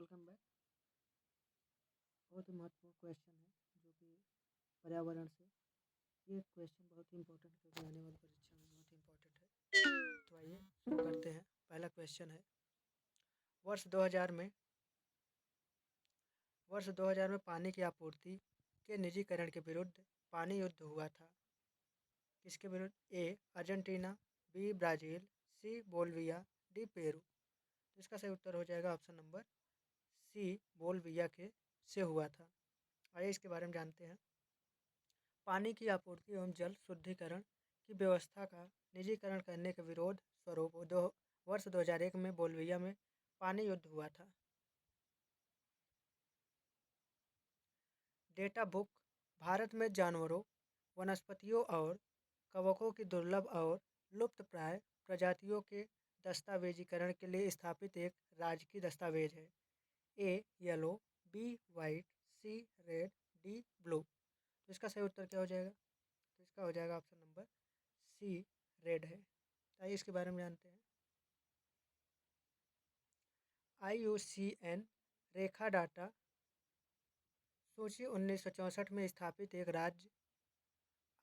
Welcome back. बहुत ही महत्वपूर्ण question है जो कि पर्यावरण से। ये क्वेश्चन बहुत ही इंपॉर्टेंट है क्योंकि आने वाली परीक्षा में बहुत ही इंपॉर्टेंट है। तो आइए शुरू करते हैं। पहला क्वेश्चन है, वर्ष 2000 में पानी की आपूर्ति के निजीकरण के विरुद्ध पानी युद्ध हुआ था। किसके विरुद्ध? ए अर्जेंटीना, बी ब्राज़ील, सी बोल्विया, डी पेरू। तो इसका सही उत्तर हो जाएगा ऑप्शन नंबर सी, बोल्विया के से हुआ था। आइए इसके बारे में जानते हैं। पानी की आपूर्ति एवं जल शुद्धिकरण की व्यवस्था का निजीकरण करने के विरोध स्वरूप वर्ष 2001 में बोल्विया में पानी युद्ध हुआ था। डेटा बुक भारत में जानवरों, वनस्पतियों और कवकों की दुर्लभ और लुप्तप्राय प्रजातियों के दस्तावेजीकरण के लिए स्थापित एक राजकीय दस्तावेज है। ए येलो, बी वाइट, सी रेड, डी ब्लू। तो इसका सही उत्तर क्या हो जाएगा? तो इसका हो जाएगा ऑप्शन नंबर सी, रेड है। आइए इसके बारे में जानते हैं। IUCN रेखा डाटा सूची 1964 में स्थापित एक राज्य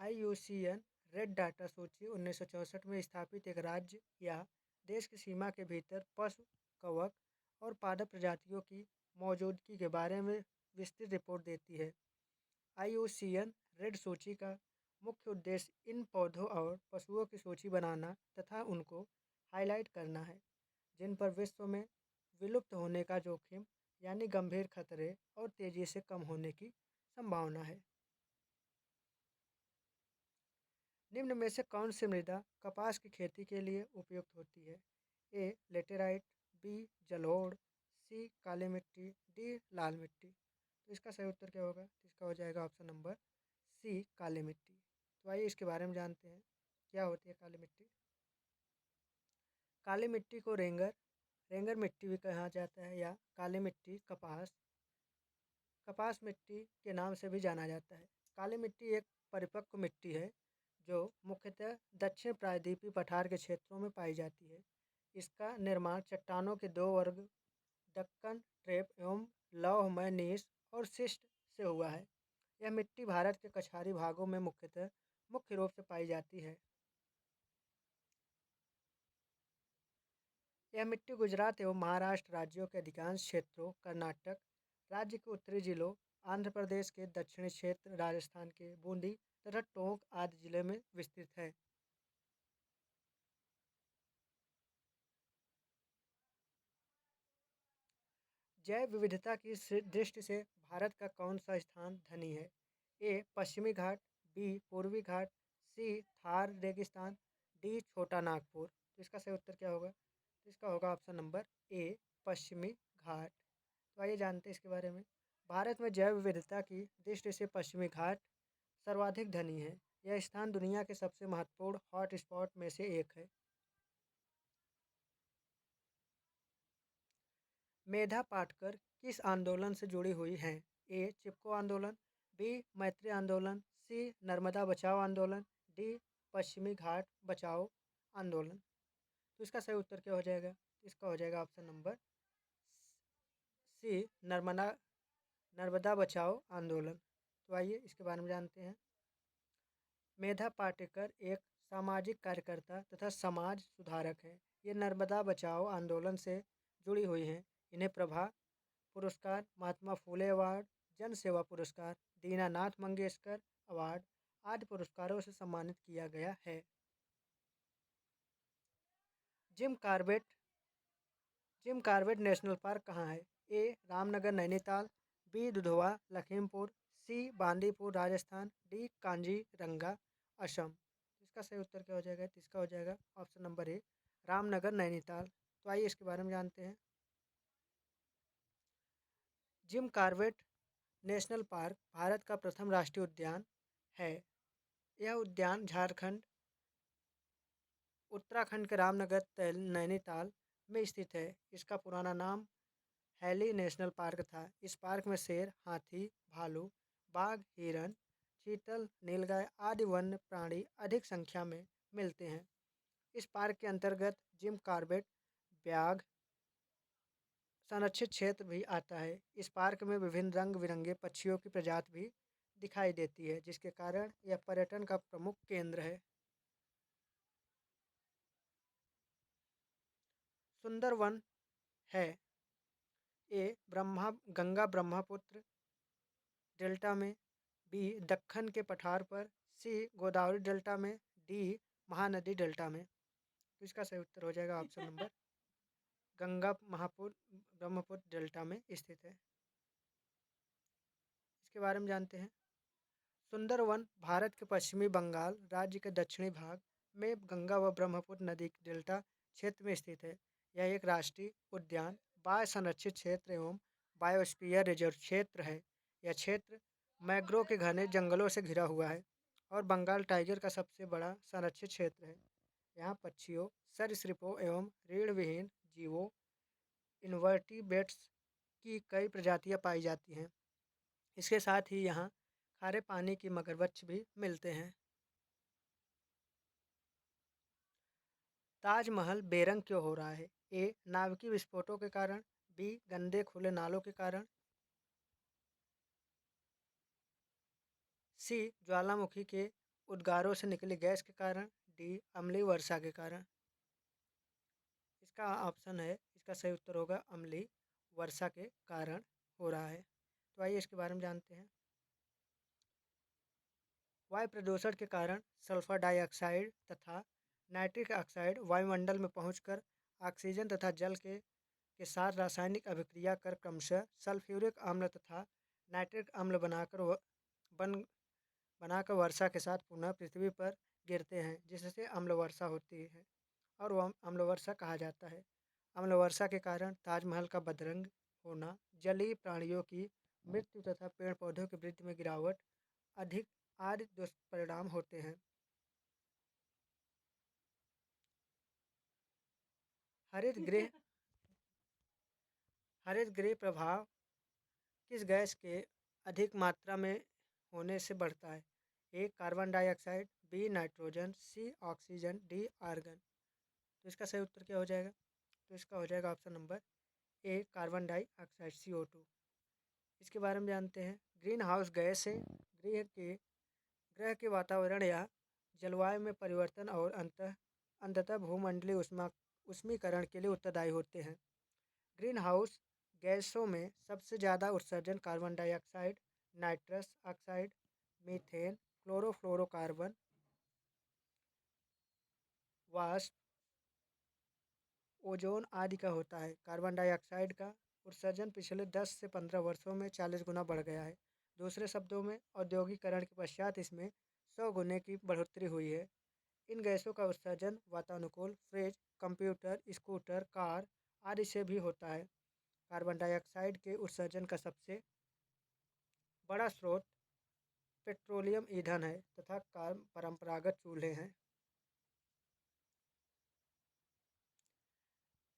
IUCN रेड डाटा सूची 1964 में स्थापित एक राज्य या देश की सीमा के भीतर पशु, कवक और पादप प्रजातियों की मौजूदगी के बारे में विस्तृत रिपोर्ट देती है। IUCN रेड सूची का मुख्य उद्देश्य इन पौधों और पशुओं की सूची बनाना तथा उनको हाईलाइट करना है जिन पर विश्व में विलुप्त होने का जोखिम यानी गंभीर खतरे और तेजी से कम होने की संभावना है। निम्न में से कौन सी मृदा कपास की खेती के लिए उपयुक्त होती है? ए लेटेराइट, बी जलोढ़, सी काली मिट्टी, डी लाल मिट्टी। तो इसका सही उत्तर क्या होगा? तो इसका हो जाएगा ऑप्शन नंबर सी, काली मिट्टी। तो आइए इसके बारे में जानते हैं, क्या होती है काली मिट्टी। काली मिट्टी को रेंगर मिट्टी भी कहा जाता है या काली मिट्टी कपास मिट्टी के नाम से भी जाना जाता है। काली मिट्टी एक परिपक्व मिट्टी है जो मुख्यतः दक्षिण प्रायद्वीपीय पठार के क्षेत्रों में पाई जाती है। इसका निर्माण चट्टानों के दो वर्ग दक्कन ट्रेप एवं लौह मैग्नीज और शिस्ट से हुआ है। यह मिट्टी भारत के कछारी भागों में मुख्य रूप से पाई जाती है। यह मिट्टी गुजरात एवं महाराष्ट्र राज्यों के अधिकांश क्षेत्रों, कर्नाटक राज्य के उत्तरी जिलों, आंध्र प्रदेश के दक्षिणी क्षेत्र, राजस्थान के बूंदी तथा टोंक आदि जिले में विस्तृत है। जैव विविधता की दृष्टि से भारत का कौन सा स्थान धनी है? ए पश्चिमी घाट, बी पूर्वी घाट, सी थार रेगिस्तान, डी छोटा नागपुर। तो इसका सही उत्तर क्या होगा? तो इसका होगा ऑप्शन नंबर ए, पश्चिमी घाट। तो आइए जानते हैं इसके बारे में। भारत में जैव विविधता की दृष्टि से पश्चिमी घाट सर्वाधिक धनी है। यह स्थान दुनिया के सबसे महत्वपूर्ण हॉट स्पॉट में से एक है। मेधा पाटकर किस आंदोलन से जुड़ी हुई हैं? ए चिपको आंदोलन, बी मैत्री आंदोलन, सी नर्मदा बचाओ आंदोलन, डी पश्चिमी घाट बचाओ आंदोलन। तो इसका सही उत्तर क्या हो जाएगा? इसका हो जाएगा ऑप्शन नंबर सी, नर्मदा बचाओ आंदोलन। तो आइए इसके बारे में जानते हैं। मेधा पाटेकर एक सामाजिक कार्यकर्ता तथा समाज सुधारक हैं। ये नर्मदा बचाओ आंदोलन से जुड़ी हुई हैं। इन्हें प्रभा पुरस्कार, महात्मा फूले अवार्ड, जन सेवा पुरस्कार, दीनानाथ मंगेशकर अवार्ड आदि पुरस्कारों से सम्मानित किया गया है। जिम कार्बेट नेशनल पार्क कहाँ है? ए रामनगर नैनीताल, बी दुधवा लखीमपुर, सी बांदीपुर राजस्थान, डी कांजीरंगा असम। इसका सही उत्तर क्या हो जाएगा? तो इसका हो जाएगा option number A, Ramnagar Nainital. तो आइए इसके बारे में जानते हैं। Jim Corbett National Park Bharat का प्रथम राष्ट्रीय उद्यान है। यह उद्यान झारखंड, उत्तराखंड के रामनगर नैनीताल में स्थित है। इसका पुराना नाम हैली नेशनल पार्क था। इस पार्क में शेर, हाथी, भालू, बाघ, हिरन, चीतल, नीलगाय आदि वन्य प्राणी अधिक संख्या में मिलते हैं। इस पार्क के अंतर्गत जिम कार्बेट व्याघ्र संरक्षित क्षेत्र भी आता है। इस पार्क में विभिन्न रंग बिरंगे पक्षियों की प्रजाति भी दिखाई देती है, जिसके कारण यह पर्यटन का प्रमुख केंद्र है। सुंदरवन है ए गंगा ब्रह्मपुत्र डेल्टा में, बी दक्कन के पठार पर, सी गोदावरी डेल्टा में, डी महानदी डेल्टा में। तो इसका सही उत्तर हो जाएगा option number Ganga Brahmaputra delta में स्थित है। इसके बारे में जानते हैं। सुंदरवन भारत के पश्चिमी बंगाल राज्य के दक्षिणी भाग में गंगा व ब्रह्मपुत्र नदी के डेल्टा क्षेत्र में स्थित है। यह एक राष्ट्रीय उद्यान, बाह्य संरक्षित क्षेत्र एवं बायोस्फीयर रिजर्व क्षेत्र है। यह क्षेत्र मैंग्रोव के घने जंगलों से घिरा हुआ है और बंगाल टाइगर का सबसे बड़ा संरक्षित क्षेत्र है। यहाँ पक्षियों, सरीसृपों एवं रीढ़-विहीन जीवों इनवर्टिब्रेट्स की कई प्रजातियाँ पाई जाती हैं। इसके साथ ही यहाँ खारे पानी की मगरमच्छ भी मिलते हैं। ताजमहल बेरंग क्यों हो रहा है? ए नाभिकीय विस्फोटों के कारण, बी गंदे खुले नालों के कारण, सी ज्वालामुखी के उद्गारों से निकली गैस के कारण, डी अम्लीय वर्षा के कारण। इसका ऑप्शन है, इसका सही उत्तर होगा अम्लीय वर्षा के कारण हो रहा है। तो आइए इसके बारे में जानते हैं। वायु प्रदूषण के कारण सल्फर डाइऑक्साइड तथा नाइट्रिक ऑक्साइड वायुमंडल में पहुंचकर ऑक्सीजन तथा जल के साथ रासायनिक अभिक्रिया कर क्रमशः सल्फ्यूरिक अम्ल तथा नाइट्रिक अम्ल बन बनाकर वर्षा के साथ पुनः पृथ्वी पर गिरते हैं, जिससे अम्ल वर्षा होती है और वह अम्ल वर्षा कहा जाता है। अम्ल वर्षा के कारण ताजमहल का बदरंग होना, जलीय प्राणियों की मृत्यु तथा पेड़ पौधों की वृद्धि में गिरावट अधिक आदि दुष्परिणाम होते हैं। हरित गृह हरित गृह प्रभाव किस गैस के अधिक मात्रा में होने से बढ़ता है? ए कार्बन डाइऑक्साइड, बी नाइट्रोजन, सी ऑक्सीजन, डी आर्गन। तो इसका सही उत्तर क्या हो जाएगा? तो इसका हो जाएगा ऑप्शन नंबर ए कार्बन डाइऑक्साइड CO2। इसके बारे में जानते हैं। ग्रीन हाउस गैस से ग्रह के वातावरण या जलवायु में परिवर्तन और अंततः भूमंडलीय उष्मीकरण के लिए उत्तरदायी होते हैं। ग्रीन हाउस गैसों में सबसे ज़्यादा उत्सर्जन carbon dioxide, nitrous oxide, methane, chlorofluorocarbon, वाष्प, ओजोन आदि का होता है। कार्बन डाइऑक्साइड का उत्सर्जन पिछले 10 से 15 वर्षों में 40 गुना बढ़ गया है। दूसरे शब्दों में औद्योगिकरण के पश्चात इसमें 100 गुने की बढ़ोतरी हुई है। इन गैसों का उत्सर्जन वातानुकूल फ्रिज, कंप्यूटर, स्कूटर, कार आदि से भी होता है। कार्बन डाइऑक्साइड के उत्सर्जन का सबसे बड़ा स्रोत पेट्रोलियम ईंधन है तथा परंपरागत चूल्हे हैं।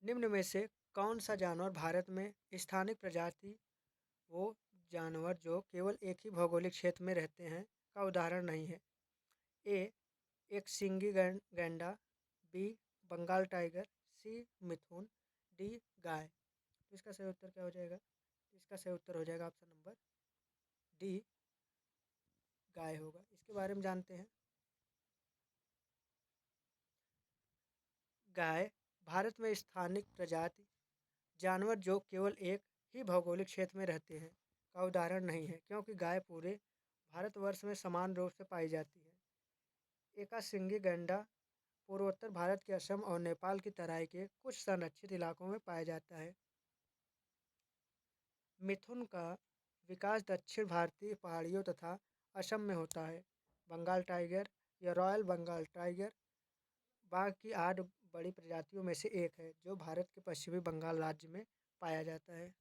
निम्न में से कौन सा जानवर भारत में स्थानिक प्रजाति वो जानवर जो केवल एक ही भौगोलिक क्षेत्र में रहते हैं का उदाहरण नहीं है? ए एक सींगी गैंडा, बी बंगाल टाइगर, सी मिथुन, डी गाय। तो इसका सही उत्तर क्या हो जाएगा? इसका सही उत्तर हो जाएगा ऑप्शन नंबर डी गाय होगा। इसके बारे में जानते हैं। गाय भारत में स्थानिक प्रजाति जानवर जो केवल एक ही भौगोलिक क्षेत्र में रहते हैं का उदाहरण नहीं है, क्योंकि गाय पूरे भारतवर्ष में समान रूप से पाई जाती है। एकासिंगी गैंडा पूर्वोत्तर भारत के असम और नेपाल की तराई के कुछ संरक्षित इलाकों में पाया जाता है। मिथुन का विकास दक्षिण भारतीय पहाड़ियों तथा असम में होता है। बंगाल टाइगर या रॉयल बंगाल टाइगर बाघ की 8 बड़ी प्रजातियों में से एक है, जो भारत के पश्चिमी बंगाल राज्य में पाया जाता है।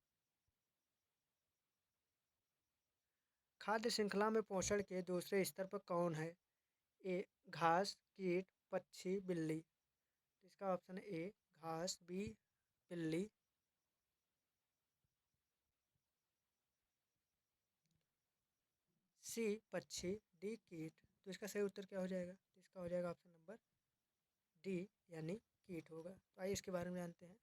खाद्य श्रृंखला में पोषण के दूसरे स्तर पर कौन है? ए घास, कीट, पक्षी, बिल्ली। तो इसका ऑप्शन है ए घास, बी बिल्ली, सी पक्षी, डी कीट। तो इसका सही उत्तर क्या हो जाएगा? तो इसका हो जाएगा ऑप्शन नंबर डी यानी कीट होगा। तो आइए इसके बारे में जानते हैं।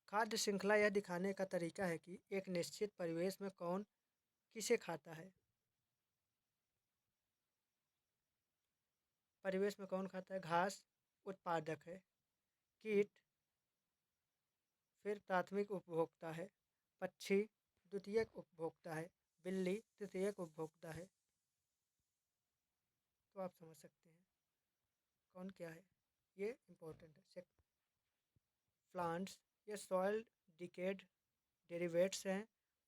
खाद्य श्रृंखला यह दिखाने का तरीका है कि एक निश्चित परिवेश में कौन किसे खाता है। परिवेश में कौन खाता है? घास उत्पादक है, कीट फिर प्राथमिक उपभोक्ता है, पक्षी द्वितीयक उपभोक्ता है, बिल्ली तृतीयक उपभोक्ता है। तो आप समझ सकते हैं कौन क्या है, ये इम्पोर्टेंट है। प्लांट्स, ये सॉइल डिकेड डेरिवेट्स हैं।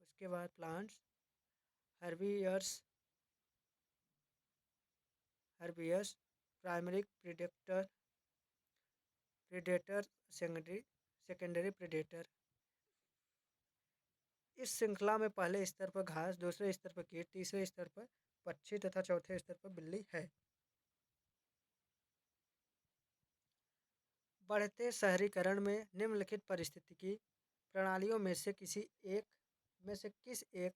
उसके बाद plants, herbivores, herbivores primary predator, predator secondary predator. इस श्रृंखला में पहले स्तर पर घास, दूसरे स्तर पर कीट, तीसरे स्तर पर पक्षी तथा चौथे स्तर पर बिल्ली है। बढ़ते शहरीकरण में निम्नलिखित पारिस्थितिकी प्रणालियों में से किस एक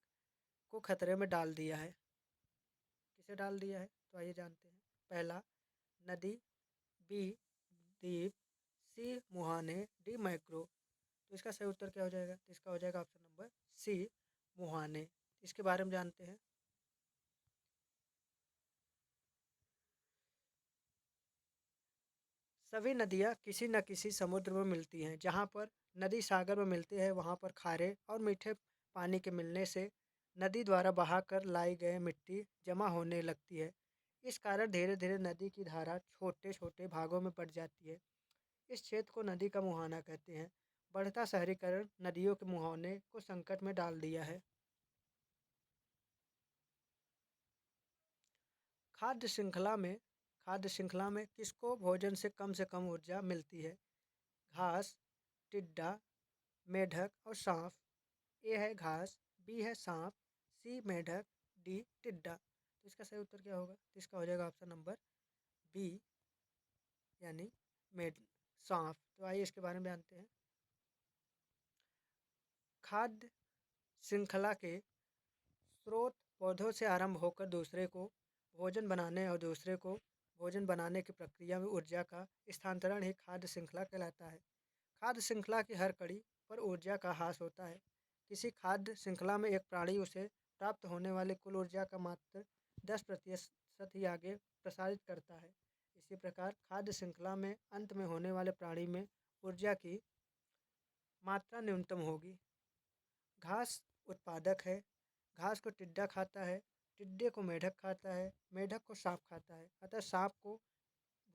को खतरे में डाल दिया है? किसे डाल दिया है? तो आइए जानते हैं। पहला, नदी, बी द्वीप, सी मुहाने, डी मैक्रो। तो इसका सही उत्तर क्या हो जाएगा? तो इसका हो जाएगा ऑप्शन नंबर सी मुहाने। इसके बारे में जानते हैं। सभी नदियाँ किसी न किसी समुद्र में मिलती हैं। जहाँ पर नदी सागर में मिलती है वहाँ पर खारे और मीठे पानी के मिलने से नदी द्वारा बहाकर लाई गए मिट्टी जमा होने लगती है। इस कारण धीरे धीरे नदी की धारा छोटे छोटे भागों में बढ़ जाती है। इस क्षेत्र को नदी का मुहाना कहते हैं। बढ़ता शहरीकरण नदियों के मुहाने को संकट में डाल दिया है। खाद्य श्रृंखला में किसको भोजन से कम ऊर्जा मिलती है? घास, टिड्डा, मेढक और सांप। ए है घास, बी है सांप, सी मेढक, डी टिड्डा। तो इसका सही उत्तर क्या होगा? तो इसका हो जाएगा ऑप्शन नंबर बी, यानी मेढ सांप। तो आइए इसके बारे में जानते हैं। खाद्य श्रृंखला के स्रोत पौधों से आरंभ होकर दूसरे को भोजन बनाने और दूसरे को भोजन बनाने की प्रक्रिया में ऊर्जा का स्थानांतरण ही खाद्य श्रृंखला कहलाता है। खाद्य श्रृंखला की हर कड़ी पर ऊर्जा का ह्रास होता है। किसी खाद्य श्रृंखला में एक प्राणी उसे प्राप्त होने वाली कुल ऊर्जा का मात्र 10% ही आगे प्रसारित करता है। इसी प्रकार खाद्य श्रृंखला में अंत में होने वाले प्राणी में ऊर्जा की मात्रा न्यूनतम होगी। घास उत्पादक है, घास को टिड्डा खाता है, टिड्डे को मेढक खाता है, मेढक को सांप खाता है। अतः सांप को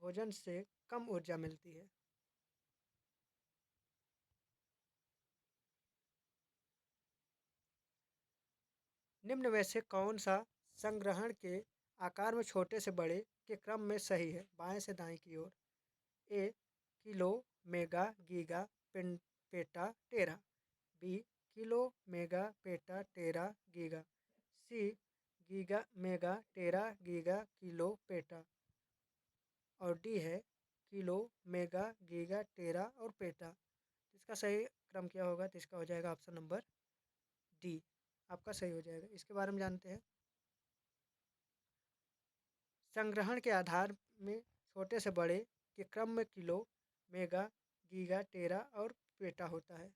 भोजन से कम ऊर्जा मिलती है। निम्न में से कौन सा संग्रहण के आकार में छोटे से बड़े के क्रम में सही है? बाएं से दाएं की ओर। ए किलो, मेगा, गीगा, पेटा, टेरा। बी किलो, मेगा, पेटा, टेरा, गीगा। सी गीगा, मेगा, टेरा, गीगा, किलो, पेटा। और डी है किलो, मेगा, गीगा, टेरा और पेटा। इसका सही क्रम क्या होगा? तो इसका हो जाएगा ऑप्शन नंबर डी, आपका सही हो जाएगा। इसके बारे में जानते हैं। संग्रहण के आधार में छोटे से बड़े के क्रम में किलो, मेगा, गीगा, टेरा और पेटा होता है।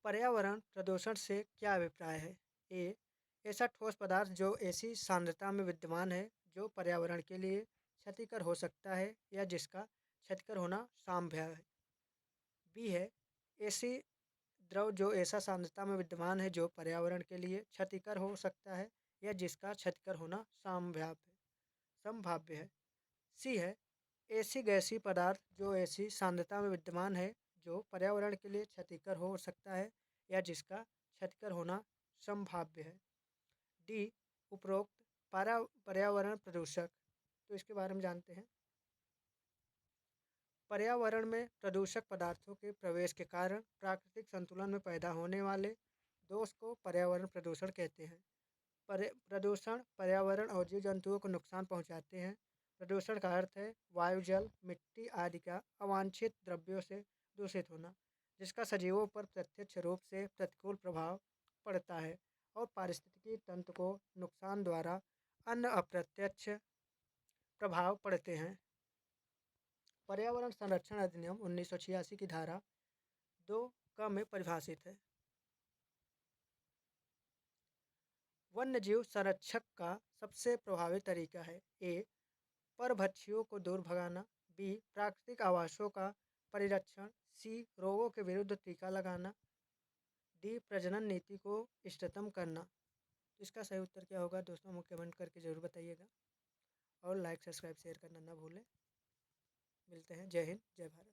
पर्यावरण प्रदूषण से क्या अभिप्राय है? ए ऐसा ठोस पदार्थ जो ऐसी सांद्रता में विद्यमान है जो पर्यावरण के लिए क्षतिकर हो सकता है या जिसका क्षतिकर होना संभव है। बी है ऐसी द्रव जो ऐसा सांद्रता में विद्यमान है जो पर्यावरण के लिए क्षतिकर हो सकता है या जिसका क्षतिकर होना संभाव्य है। सी है ऐसी गैसीय पदार्थ जो ऐसी सांद्रता में विद्यमान है जो पर्यावरण के लिए क्षतिकर हो सकता है या जिसका क्षतिकर होना संभाव्य है। डी उपरोक्त पर्यावरण प्रदूषक। तो इसके बारे में जानते हैं। पर्यावरण में प्रदूषक पदार्थों के प्रवेश के कारण प्राकृतिक संतुलन में पैदा होने वाले दोष को पर्यावरण प्रदूषण कहते हैं। प्रदूषण पर्यावरण और जीव जंतुओं को नुकसान पहुंचाते हैं। प्रदूषण का अर्थ है वायु, जल, मिट्टी आदि का अवांछित द्रव्यों से दूषित होना, जिसका सजीवों पर प्रत्यक्ष रूप से प्रतिकूल प्रभाव पड़ता है और पारिस्थितिकी तंत्र को नुकसान द्वारा अन्य अप्रत्यक्ष प्रभाव पड़ते हैं। पर्यावरण संरक्षण अधिनियम 1986 की धारा 2 में परिभाषित है। वन्यजीव संरक्षक का सबसे प्रभावी तरीका है। ए परभक्षियों को दूर भगाना, बी प्राकृतिक आवासों का परिरक्षण, सी रोगों के विरुद्ध टीका लगाना, डी प्रजनन नीति को इष्टतम करना। तो इसका सही उत्तर क्या होगा दोस्तों, मुझे कमेंट करके ज़रूर बताइएगा और लाइक सब्सक्राइब शेयर करना ना भूलें। मिलते हैं। जय हिंद, जय भारत।